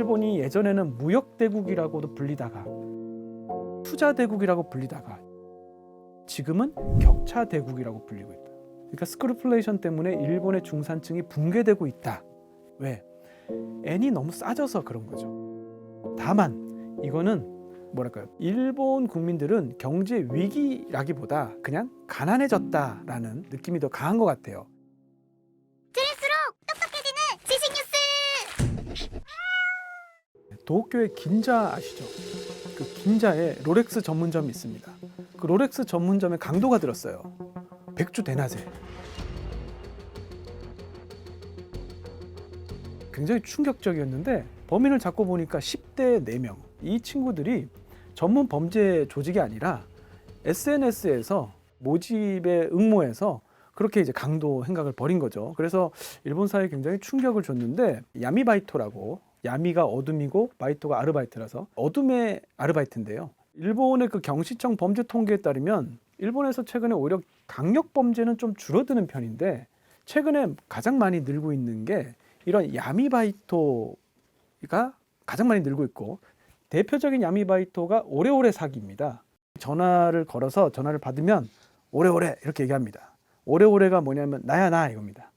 일본이 예전에는 무역대국이라고도 불리다가 투자대국이라고 불리다가 지금은 격차대국이라고 불리고 있다. 그러니까 스크루플레이션 때문에 일본의 중산층이 붕괴되고 있다. 왜? 엔이 너무 싸져서 그런 거죠. 다만 이거는 뭐랄까요? 일본 국민들은 경제 위기라기보다 그냥 가난해졌다라는 느낌이 더 강한 것 같아요. 도쿄의 긴자 아시죠? 그 긴자에 롤렉스 전문점이 있습니다. 그 롤렉스 전문점에 강도가 들었어요. 백주 대낮에. 굉장히 충격적이었는데 범인을 잡고 보니까 10대 4명. 이 친구들이 전문 범죄 조직이 아니라 SNS에서 모집에 응모해서 그렇게 이제 강도 행각을 벌인 거죠. 그래서 일본 사회에 굉장히 충격을 줬는데 야미바이토라고, 야미가 어둠이고 바이토가 아르바이트라서 어둠의 아르바이트인데요. 일본의 그 경시청 범죄 통계에 따르면 일본에서 최근에 오히려 강력 범죄는 좀 줄어드는 편인데 최근에 가장 많이 늘고 있는 게 이런 야미바이토가 가장 많이 늘고 있고 대표적인 야미바이토가 오래오래 사기입니다. 전화를 걸어서 전화를 받으면 오래오래 이렇게 얘기합니다. 오래오래가 뭐냐면 나야 나 이겁니다.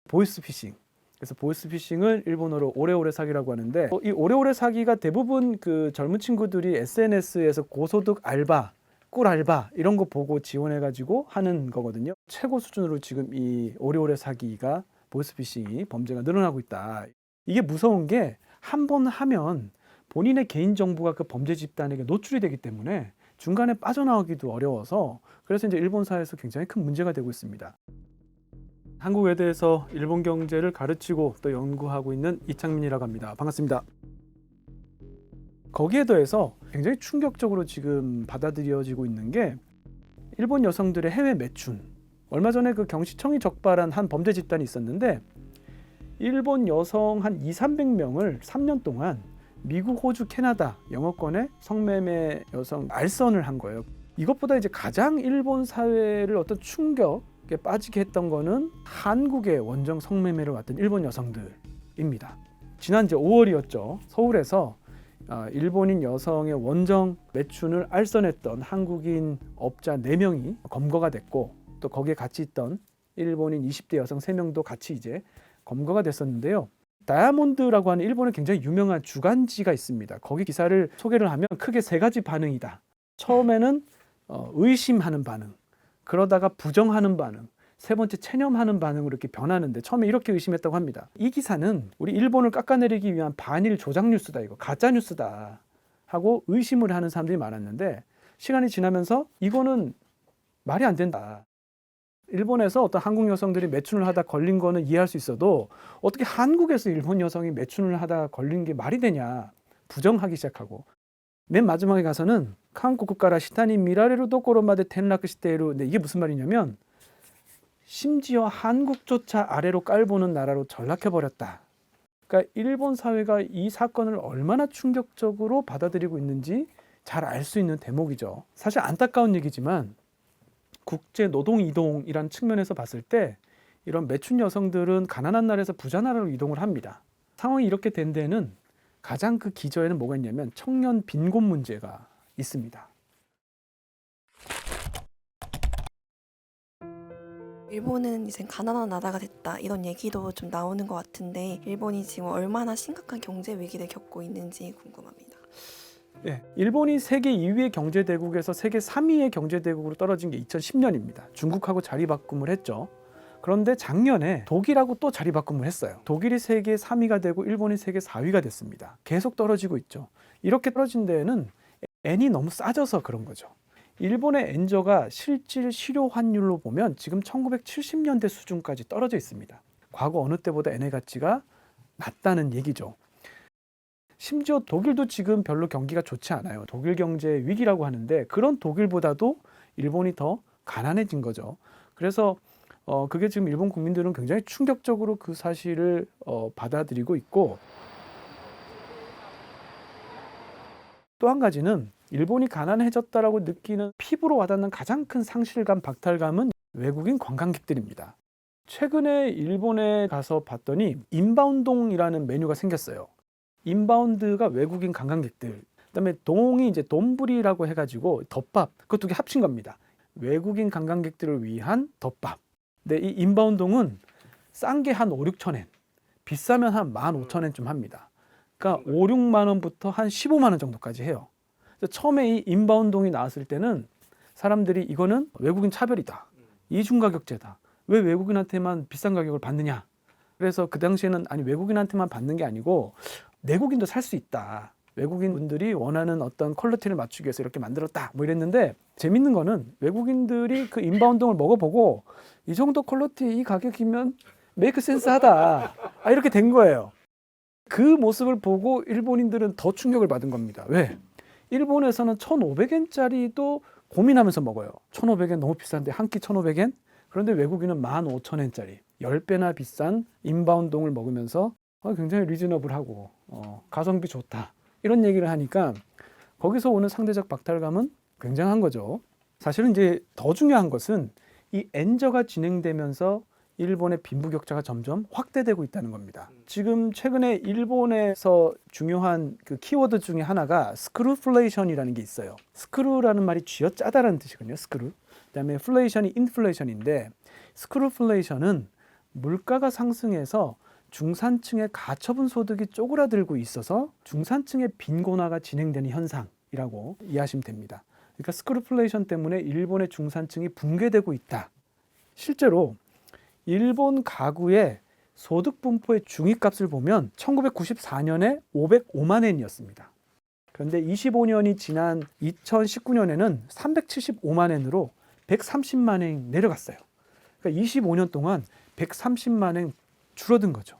보이스피싱. 그래서 보이스피싱을 일본어로 오래오래 사기라고 하는데 이 오래오래 사기가 대부분 그 젊은 친구들이 SNS에서 고소득 알바, 꿀 알바 이런 거 보고 지원해가지고 하는 거거든요. 최고 수준으로 지금 이 오래오래 사기가 보이스피싱이 범죄가 늘어나고 있다. 이게 무서운 게 한 번 하면 본인의 개인정보가 그 범죄 집단에게 노출이 되기 때문에 중간에 빠져나오기도 어려워서 그래서 이제 일본 사회에서 굉장히 큰 문제가 되고 있습니다. 한국 외대에서 일본 경제를 가르치고 또 연구하고 있는 이창민이라고 합니다. 반갑습니다. 거기에 더해서 굉장히 충격적으로 지금 받아들여지고 있는 게 일본 여성들의 해외 매춘. 얼마 전에 그 경시청이 적발한 한 범죄 집단이 있었는데 일본 여성 한 200~300명을 3년 동안 미국, 호주, 캐나다 영어권에 성매매 여성 알선을 한 거예요. 이것보다 이제 가장 일본 사회를 어떤 충격에 빠지게 했던 거는 한국의 원정 성매매를 왔던 일본 여성들입니다. 지난 이제 5월이었죠. 서울에서 일본인 여성의 원정 매춘을 알선했던 한국인 업자 4명이 검거가 됐고 또 거기에 같이 있던 일본인 20대 여성 3명도 같이 이제 검거가 됐었는데요. 다이아몬드라고 하는 일본에 굉장히 유명한 주간지가 있습니다. 거기 기사를 소개를 하면 크게 3가지 반응이다. 처음에는 의심하는 반응, 그러다가 부정하는 반응, 3번째 체념하는 반응으로 이렇게 변하는데 처음에 이렇게 의심했다고 합니다. 이 기사는 우리 일본을 깎아내리기 위한 반일 조작 뉴스다, 이거 가짜 뉴스다 하고 의심을 하는 사람들이 많았는데 시간이 지나면서 이거는 말이 안 된다. 일본에서 어떤 한국 여성들이 매춘을 하다 걸린 거는 이해할 수 있어도 어떻게 한국에서 일본 여성이 매춘을 하다 걸린 게 말이 되냐 부정하기 시작하고 맨 마지막에 가서는 한국가라 시타니 미라레루 도코로마데 텐라크 시테이루. 근데 이게 무슨 말이냐면 심지어 한국조차 아래로 깔보는 나라로 전락해버렸다. 그러니까 일본 사회가 이 사건을 얼마나 충격적으로 받아들이고 있는지 잘 알 수 있는 대목이죠. 사실 안타까운 얘기지만 국제 노동 이동이란 측면에서 봤을 때 이런 매춘 여성들은 가난한 나라에서 부자 나라로 이동을 합니다. 상황이 이렇게 된 데는 가장 그 기저에는 뭐가 있냐면 청년 빈곤 문제가 있습니다. 일본은 이제 가난한 나라가 됐다 이런 얘기도 좀 나오는 것 같은데 일본이 지금 얼마나 심각한 경제 위기를 겪고 있는지 궁금합니다. 네, 일본이 세계 2위의 경제대국에서 세계 3위의 경제대국으로 떨어진 게 2010년입니다. 중국하고 자리바꿈을 했죠. 그런데 작년에 독일하고 또 자리바꿈을 했어요. 독일이 세계 3위가 되고 일본이 세계 4위가 됐습니다. 계속 떨어지고 있죠. 이렇게 떨어진 데에는 엔이 너무 싸져서 그런 거죠. 일본의 엔저가 실질 실효 환율로 보면 지금 1970년대 수준까지 떨어져 있습니다. 과거 어느 때보다 엔의 가치가 낮다는 얘기죠. 심지어 독일도 지금 별로 경기가 좋지 않아요. 독일 경제 위기라고 하는데 그런 독일보다도 일본이 더 가난해진 거죠. 그래서 그게 지금 일본 국민들은 굉장히 충격적으로 그 사실을 받아들이고 있고 또 한 가지는 일본이 가난해졌다라고 느끼는 피부로 와닿는 가장 큰 상실감, 박탈감은 외국인 관광객들입니다. 최근에 일본에 가서 봤더니 인바운동이라는 메뉴가 생겼어요. 인바운드가 외국인 관광객들, 그다음에 동이 이제 돈부리라고 해가지고 덮밥, 그 두 개 합친 겁니다. 외국인 관광객들을 위한 덮밥. 근데 이 인바운동은 싼 게 한 5, 6천 엔, 비싸면 한 15,000엔쯤 합니다. 그러니까 5, 6만 원부터 한 15만 원 정도까지 해요. 그래서 처음에 이 인바운동이 나왔을 때는 사람들이 이거는 외국인 차별이다, 이중 가격제다, 왜 외국인한테만 비싼 가격을 받느냐. 그래서 그 당시에는 아니 외국인한테만 받는 게 아니고 내국인도 살 수 있다, 외국인 분들이 원하는 어떤 퀄리티를 맞추기 위해서 이렇게 만들었다, 뭐 이랬는데, 재밌는 거는 외국인들이 그 인바운동을 먹어보고 이 정도 퀄리티 이 가격이면 메이크 센스 하다, 이렇게 된 거예요. 그 모습을 보고 일본인들은 더 충격을 받은 겁니다. 왜? 일본에서는 1,500엔짜리도 고민하면서 먹어요. 1,500엔 너무 비싼데 한 끼 1,500엔? 그런데 외국인은 15,000엔짜리 10배나 비싼 인바운동을 먹으면서 굉장히 리즈너블하고 가성비 좋다, 이런 얘기를 하니까 거기서 오는 상대적 박탈감은 굉장한 거죠. 사실은 이제 더 중요한 것은 이 엔저가 진행되면서 일본의 빈부격차가 점점 확대되고 있다는 겁니다. 지금 최근에 일본에서 중요한 그 키워드 중에 하나가 스크루플레이션이라는 게 있어요. 스크루라는 말이 쥐어짜다라는 뜻이거든요. 스크루. 그다음에 플레이션이 인플레이션인데, 스크루플레이션은 물가가 상승해서 중산층의 가처분 소득이 쪼그라들고 있어서 중산층의 빈곤화가 진행되는 현상이라고 이해하시면 됩니다. 그러니까 스크루플레이션 때문에 일본의 중산층이 붕괴되고 있다. 실제로 일본 가구의 소득 분포의 중위값을 보면 1994년에 505만 엔이었습니다. 그런데 25년이 지난 2019년에는 375만 엔으로 130만 엔 내려갔어요. 그러니까 25년 동안 130만 엔 줄어든 거죠.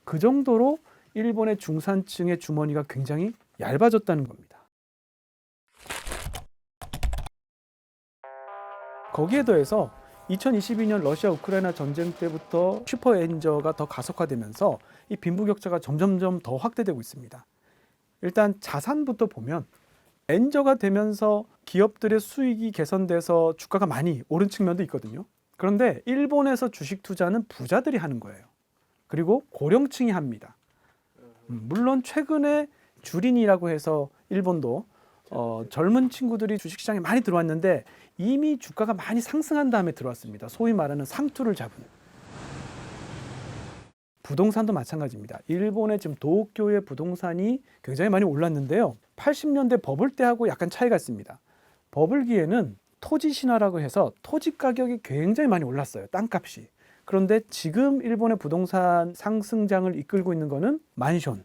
그 정도로 일본의 중산층의 주머니가 굉장히 얇아졌다는 겁니다. 거기에 더해서 2022년 러시아 우크라이나 전쟁 때부터 슈퍼엔저가 더 가속화되면서 이 빈부격차가 점점점 더 확대되고 있습니다. 일단 자산부터 보면 엔저가 되면서 기업들의 수익이 개선돼서 주가가 많이 오른 측면도 있거든요. 그런데 일본에서 주식 투자는 부자들이 하는 거예요. 그리고 고령층이 합니다. 물론 최근에 주린이라고 해서 일본도 젊은 친구들이 주식시장에 많이 들어왔는데 이미 주가가 많이 상승한 다음에 들어왔습니다. 소위 말하는 상투를 잡은. 부동산도 마찬가지입니다. 일본의 지금 도쿄의 부동산이 굉장히 많이 올랐는데요. 80년대 버블 때하고 약간 차이가 있습니다. 버블기에는 토지 신화라고 해서 토지 가격이 굉장히 많이 올랐어요. 땅값이. 그런데 지금 일본의 부동산 상승장을 이끌고 있는 거는 만션.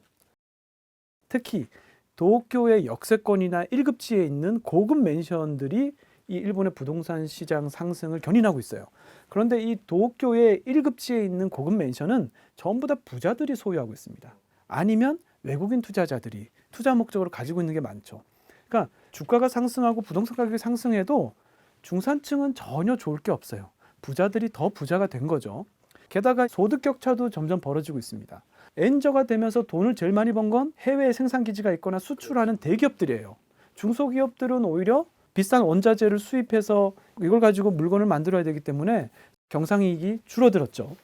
특히 도쿄의 역세권이나 1급지에 있는 고급 맨션들이 이 일본의 부동산 시장 상승을 견인하고 있어요. 그런데 이 도쿄의 1급지에 있는 고급 맨션은 전부 다 부자들이 소유하고 있습니다. 아니면 외국인 투자자들이 투자 목적으로 가지고 있는 게 많죠. 그러니까 주가가 상승하고 부동산 가격이 상승해도 중산층은 전혀 좋을 게 없어요. 부자들이 더 부자가 된 거죠. 게다가 소득 격차도 점점 벌어지고 있습니다. 엔저가 되면서 돈을 제일 많이 번 건 해외에 생산 기지가 있거나 수출하는 대기업들이에요. 중소기업들은 오히려 비싼 원자재를 수입해서 이걸 가지고 물건을 만들어야 되기 때문에 경상이익이 줄어들었죠.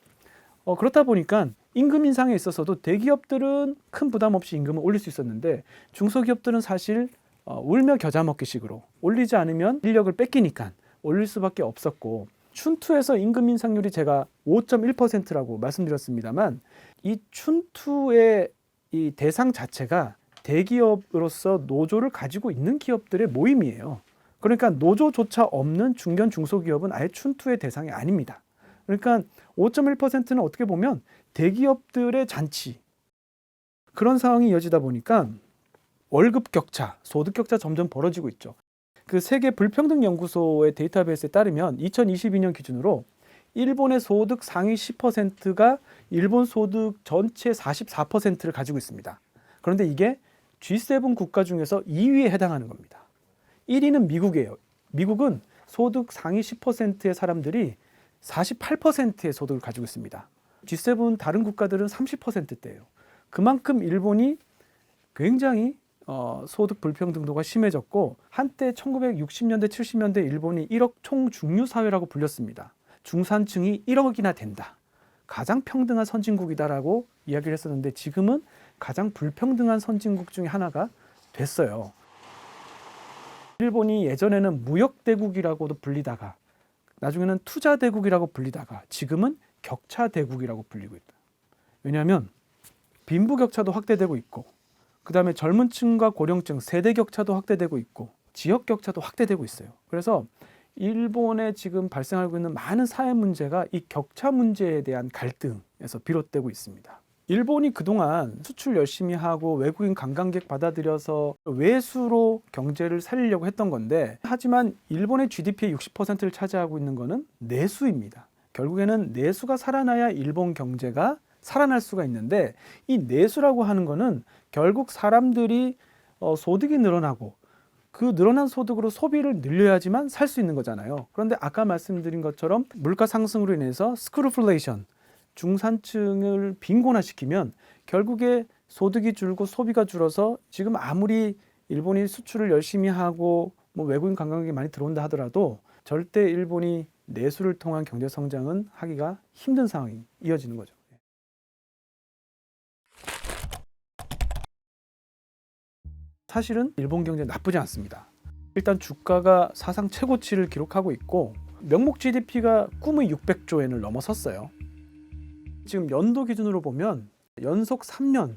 그렇다 보니까 임금 인상에 있어서도 대기업들은 큰 부담 없이 임금을 올릴 수 있었는데 중소기업들은 사실 울며 겨자 먹기식으로 올리지 않으면 인력을 뺏기니까 올릴 수밖에 없었고, 춘투에서 임금 인상률이 제가 5.1%라고 말씀드렸습니다만, 이 춘투의 이 대상 자체가 대기업으로서 노조를 가지고 있는 기업들의 모임이에요. 그러니까 노조조차 없는 중견 중소기업은 아예 춘투의 대상이 아닙니다. 그러니까 5.1%는 어떻게 보면 대기업들의 잔치, 그런 상황이 이어지다 보니까 월급 격차, 소득 격차 점점 벌어지고 있죠. 그 세계 불평등연구소의 데이터베이스에 따르면 2022년 기준으로 일본의 소득 상위 10%가 일본 소득 전체 44%를 가지고 있습니다. 그런데 이게 G7 국가 중에서 2위에 해당하는 겁니다. 1위는 미국이에요. 미국은 소득 상위 10%의 사람들이 48%의 소득을 가지고 있습니다. G7 다른 국가들은 30%대예요. 그만큼 일본이 굉장히 소득 불평등도가 심해졌고, 한때 1960년대 70년대 일본이 1억 총중류 사회라고 불렸습니다. 중산층이 1억이나 된다, 가장 평등한 선진국이다라고 이야기를 했었는데 지금은 가장 불평등한 선진국 중에 하나가 됐어요. 일본이 예전에는 무역대국이라고도 불리다가 나중에는 투자대국이라고 불리다가 지금은 격차대국이라고 불리고 있다. 왜냐하면 빈부격차도 확대되고 있고 그 다음에 젊은 층과 고령층 세대 격차도 확대되고 있고 지역 격차도 확대되고 있어요. 그래서 일본에 지금 발생하고 있는 많은 사회 문제가 이 격차 문제에 대한 갈등에서 비롯되고 있습니다. 일본이 그동안 수출 열심히 하고 외국인 관광객 받아들여서 외수로 경제를 살리려고 했던 건데 하지만 일본의 GDP의 60%를 차지하고 있는 것은 내수입니다. 결국에는 내수가 살아나야 일본 경제가 살아날 수가 있는데 이 내수라고 하는 거는 결국 사람들이 소득이 늘어나고 그 늘어난 소득으로 소비를 늘려야지만 살 수 있는 거잖아요. 그런데 아까 말씀드린 것처럼 물가 상승으로 인해서 스크루플레이션, 중산층을 빈곤화시키면 결국에 소득이 줄고 소비가 줄어서 지금 아무리 일본이 수출을 열심히 하고 뭐 외국인 관광객이 많이 들어온다 하더라도 절대 일본이 내수를 통한 경제 성장은 하기가 힘든 상황이 이어지는 거죠. 사실은 일본 경제 나쁘지 않습니다. 일단 주가가 사상 최고치를 기록하고 있고 명목 GDP가 꿈의 600조엔을 넘어섰어요. 지금 연도 기준으로 보면 연속 3년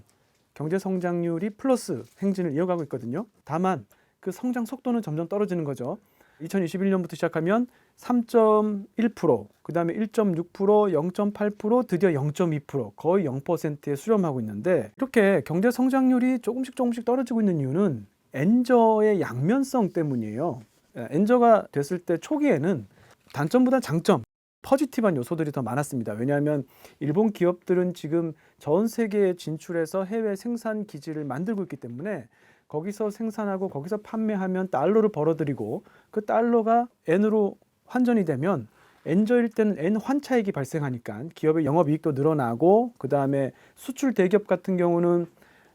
경제 성장률이 플러스 행진을 이어가고 있거든요. 다만 그 성장 속도는 점점 떨어지는 거죠. 2021년부터 시작하면 3.1%, 그 다음에 1.6%, 0.8%, 드디어 0.2%, 거의 0%에 수렴하고 있는데 이렇게 경제 성장률이 조금씩 떨어지고 있는 이유는 엔저의 양면성 때문이에요. 엔저가 됐을 때 초기에는 단점보다 장점, 포지티브한 요소들이 더 많았습니다. 왜냐하면 일본 기업들은 지금 전 세계에 진출해서 해외 생산 기지를 만들고 있기 때문에 거기서 생산하고 거기서 판매하면 달러를 벌어들이고 그 달러가 엔으로 환전이 되면 엔저일 때는 엔 환차익이 발생하니까 기업의 영업이익도 늘어나고 그 다음에 수출 대기업 같은 경우는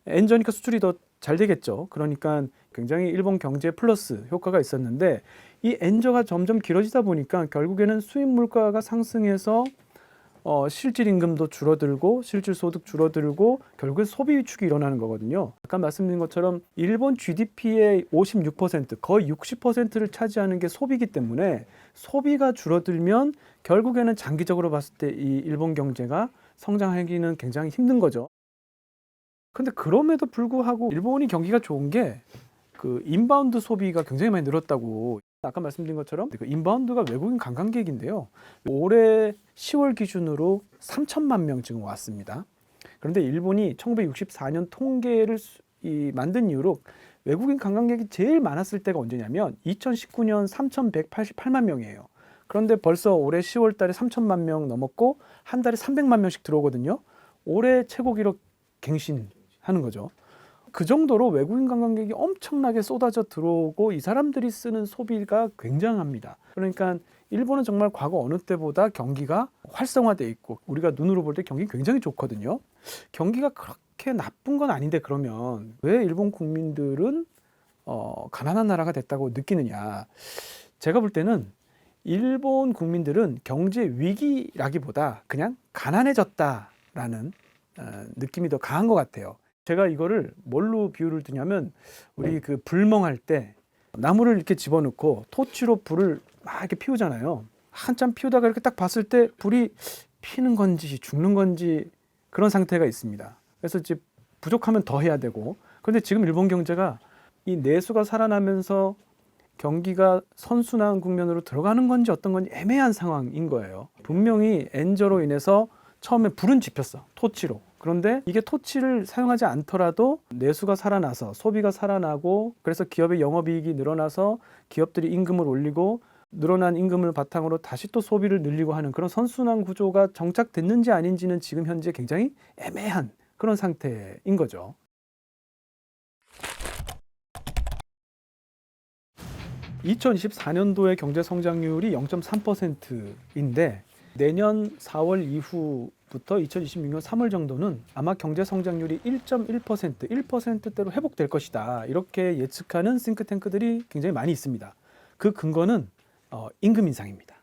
엔저니까 수출이 더 잘 되겠죠. 그러니까 굉장히 일본 경제에 플러스 효과가 있었는데 이 엔저가 점점 길어지다 보니까 결국에는 수입 물가가 상승해서 실질 임금도 줄어들고 실질 소득 줄어들고 결국에 소비 위축이 일어나는 거거든요. 아까 말씀드린 것처럼 일본 GDP의 56% 거의 60%를 차지하는 게 소비이기 때문에 소비가 줄어들면 결국에는 장기적으로 봤을 때 이 일본 경제가 성장하기는 굉장히 힘든 거죠. 근데 그럼에도 불구하고 일본이 경기가 좋은 게 그 인바운드 소비가 굉장히 많이 늘었다고 아까 말씀드린 것처럼 그 인바운드가 외국인 관광객인데요. 올해 10월 기준으로 3천만 명 지금 왔습니다. 그런데 일본이 1964년 통계를 만든 이후로 외국인 관광객이 제일 많았을 때가 언제냐면 2019년 3,188만 명이에요. 그런데 벌써 올해 10월 달에 3천만 명 넘었고 한 달에 300만 명씩 들어오거든요. 올해 최고 기록 갱신하는 거죠. 그 정도로 외국인 관광객이 엄청나게 쏟아져 들어오고 이 사람들이 쓰는 소비가 굉장합니다. 그러니까 일본은 정말 과거 어느 때보다 경기가 활성화돼 있고 우리가 눈으로 볼 때 경기 굉장히 좋거든요. 경기가 그렇게 나쁜 건 아닌데 그러면 왜 일본 국민들은 가난한 나라가 됐다고 느끼느냐. 제가 볼 때는 일본 국민들은 경제 위기라기보다 그냥 가난해졌다라는 느낌이 더 강한 것 같아요. 제가 이거를 뭘로 비유를 드냐면 우리 그 불멍할 때 나무를 이렇게 집어넣고 토치로 불을 막 이렇게 피우잖아요. 한참 피우다가 이렇게 딱 봤을 때 불이 피는 건지 죽는 건지 그런 상태가 있습니다. 그래서 이제 부족하면 더 해야 되고 그런데 지금 일본 경제가 이 내수가 살아나면서 경기가 선순환 국면으로 들어가는 건지 어떤 건지 애매한 상황인 거예요. 분명히 엔저로 인해서 처음에 불은 지폈어. 토치로. 그런데 이게 토치를 사용하지 않더라도 내수가 살아나서 소비가 살아나고 그래서 기업의 영업이익이 늘어나서 기업들이 임금을 올리고 늘어난 임금을 바탕으로 다시 또 소비를 늘리고 하는 그런 선순환 구조가 정착됐는지 아닌지는 지금 현재 굉장히 애매한 그런 상태인 거죠. (2024년도의) 경제 성장률이 0.3%인데 내년 4월 이후부터 2026년 3월 정도는 아마 경제 성장률이 1.1%, 1%대로 회복될 것이다. 이렇게 예측하는 싱크탱크들이 굉장히 많이 있습니다. 그 근거는 임금 인상입니다.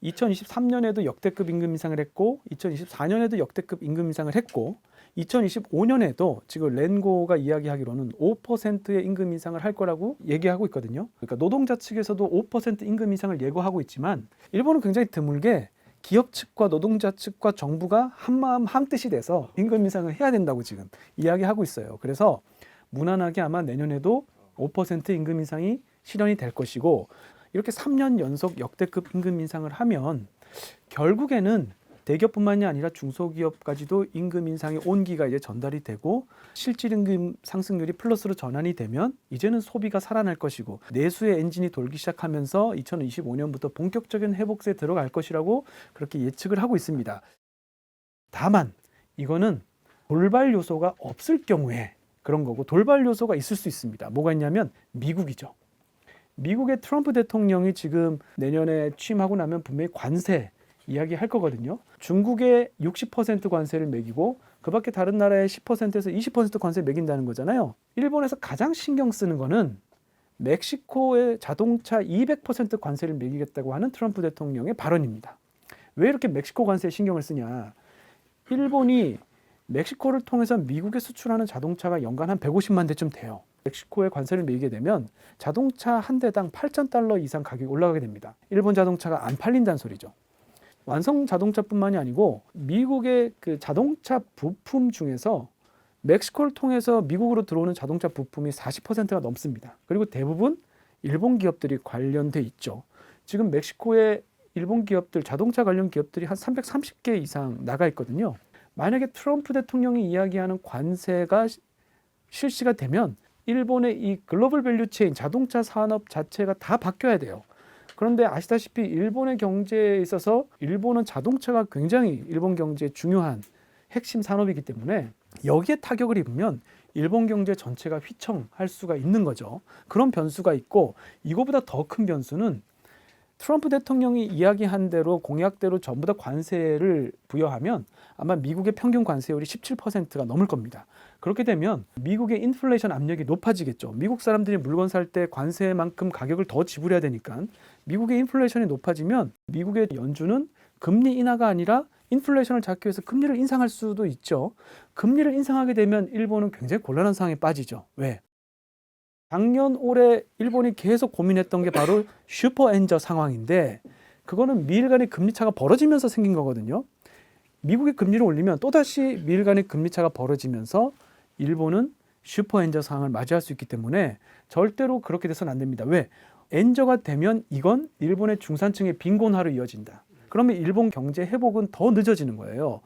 2023년에도 역대급 임금 인상을 했고 2024년에도 역대급 임금 인상을 했고 2025년에도 지금 렌고가 이야기하기로는 5%의 임금 인상을 할 거라고 얘기하고 있거든요. 그러니까 노동자 측에서도 5% 임금 인상을 예고하고 있지만 일본은 굉장히 드물게 기업 측과 노동자 측과 정부가 한마음 한뜻이 돼서 임금 인상을 해야 된다고 지금 이야기하고 있어요. 그래서 무난하게 아마 내년에도 5% 임금 인상이 실현이 될 것이고, 이렇게 3년 연속 역대급 임금 인상을 하면 결국에는 대기업뿐만이 아니라 중소기업까지도 임금 인상의 온기가 이제 전달이 되고, 실질 임금 상승률이 플러스로 전환이 되면 이제는 소비가 살아날 것이고 내수의 엔진이 돌기 시작하면서 2025년부터 본격적인 회복세에 들어갈 것이라고 그렇게 예측을 하고 있습니다. 다만 이거는 돌발 요소가 없을 경우에 그런 거고, 돌발 요소가 있을 수 있습니다. 뭐가 있냐면 미국이죠. 미국의 트럼프 대통령이 지금 내년에 취임하고 나면 분명히 관세 이야기할 거거든요. 중국에 60% 관세를 매기고 그 밖에 다른 나라에 10%에서 20% 관세 매긴다는 거잖아요. 일본에서 가장 신경 쓰는 거는 멕시코의 자동차 200% 관세를 매기겠다고 하는 트럼프 대통령의 발언입니다. 왜 이렇게 멕시코 관세에 신경을 쓰냐? 일본이 멕시코를 통해서 미국에 수출하는 자동차가 연간 한 150만 대쯤 돼요. 멕시코에 관세를 매기게 되면 자동차 한 대당 $8,000 이상 가격이 올라가게 됩니다. 일본 자동차가 안 팔린다는 소리죠. 완성 자동차뿐만이 아니고 미국의 그 자동차 부품 중에서 멕시코를 통해서 미국으로 들어오는 자동차 부품이 40%가 넘습니다. 그리고 대부분 일본 기업들이 관련돼 있죠. 지금 멕시코에 일본 기업들, 자동차 관련 기업들이 한 330개 이상 나가 있거든요. 만약에 트럼프 대통령이 이야기하는 관세가 실시가 되면 일본의 이 글로벌 밸류 체인, 자동차 산업 자체가 다 바뀌어야 돼요. 그런데 아시다시피 일본의 경제에 있어서 일본은 자동차가 굉장히 일본 경제의 중요한 핵심 산업이기 때문에 여기에 타격을 입으면 일본 경제 전체가 휘청할 수가 있는 거죠. 그런 변수가 있고, 이거보다 더 큰 변수는 트럼프 대통령이 이야기한 대로 공약대로 전부 다 관세를 부여하면 아마 미국의 평균 관세율이 17%가 넘을 겁니다. 그렇게 되면 미국의 인플레이션 압력이 높아지겠죠. 미국 사람들이 물건 살 때 관세만큼 가격을 더 지불해야 되니까 미국의 인플레이션이 높아지면 미국의 연준은 금리 인하가 아니라 인플레이션을 잡기 위해서 금리를 인상할 수도 있죠. 금리를 인상하게 되면 일본은 굉장히 곤란한 상황에 빠지죠. 왜? 작년 올해 일본이 계속 고민했던 게 바로 슈퍼엔저 상황인데, 그거는 미일 간의 금리 차가 벌어지면서 생긴 거거든요. 미국이 금리를 올리면 또다시 미일 간의 금리 차가 벌어지면서 일본은 슈퍼엔저 상황을 맞이할 수 있기 때문에 절대로 그렇게 돼서는 안 됩니다. 왜? 엔저가 되면 이건 일본의 중산층의 빈곤화로 이어진다. 그러면 일본 경제 회복은 더 늦어지는 거예요.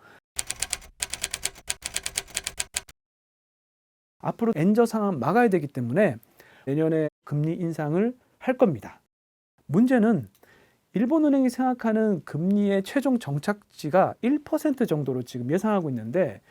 앞으로 엔저 상황 막아야 되기 때문에 내년에 금리 인상을 할 겁니다. 문제는 일본은행이 생각하는 금리의 최종 정착지가 1% 정도로 지금 예상하고 있는데,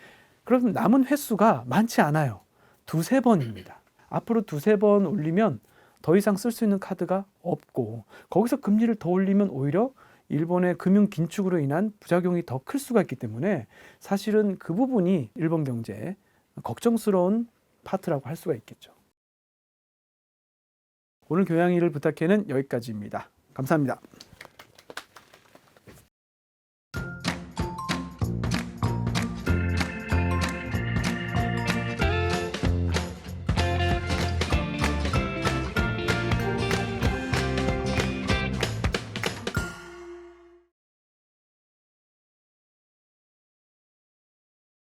그럼 남은 횟수가 많지 않아요. 두세 번입니다. 앞으로 두세 번 올리면 더 이상 쓸 수 있는 카드가 없고, 거기서 금리를 더 올리면 오히려 일본의 금융 긴축으로 인한 부작용이 더 클 수가 있기 때문에 사실은 그 부분이 일본 경제에 걱정스러운 파트라고 할 수가 있겠죠. 오늘 교양일을 부탁해는 여기까지입니다. 감사합니다.